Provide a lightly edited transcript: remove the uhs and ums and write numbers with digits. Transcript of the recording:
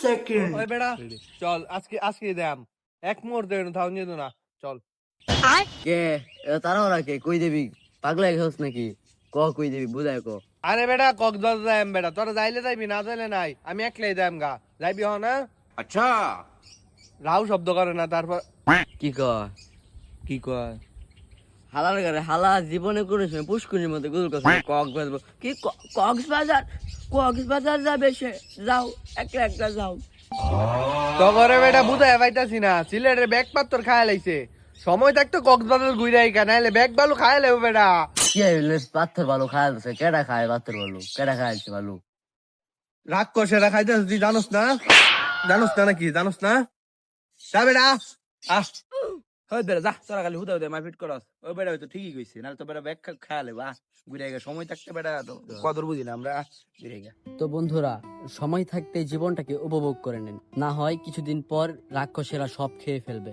second. ওই বেড়া চল আজকে আজকে দাম এক মুহূর্তে থাও নিয়ে না চল কে তারা ওরা কে কই দেবি পাগলা গেছস নাকি কই দেবি বুঝায় ক আরে বেটা কক্সবাজার যাইম বেটা তোরা যাইলে যাইবি না যাইলে নাই আমি একলাই যাইম গা যাইবি হ না আচ্ছা রাও শব্দ করে না তারপর কি কয় কি কয় হালার গারে হালা জীবনে কোনো সময় পুষ্করির মধ্যে গুল করছে কক্সবাজার কি কক্সবাজার যাবে সে যাও একলা একলা যাও তো করে বেটা বুঝাই পাইতাছি না সিলেটের ব্যাগ পাত্তর খায় লাইছে সময় থাকতো কক্সবাজার ঘুরে আইকা নাইলে ব্যাগ বালু খায় লাইব বেটা কি হইলো পাথর ভালো খায় কেডা খায় পাথর ভালো কেডা খাইছে ভালো রাগ কষেরা খাইতে তুই জানোস না নাকি জানোস না যা বেটা আস হয় বেড়া যা তোরা খালি হুদা হুদা মারপিট করস ওই বেড়া হয়তো ঠিকই কইছে নাহলে তো বেড়া ব্যাগ খায়ালে বা ঘুরে গেছে সময় থাকতে বেড়া তো কদর বুঝি না আমরা ঘুরে গেছে তো বন্ধুরা সময় থাকতে জীবনটাকে উপভোগ করে নিন, না হয় কিছুদিন পর রাক্ষসেরা সব খেয়ে ফেলবে।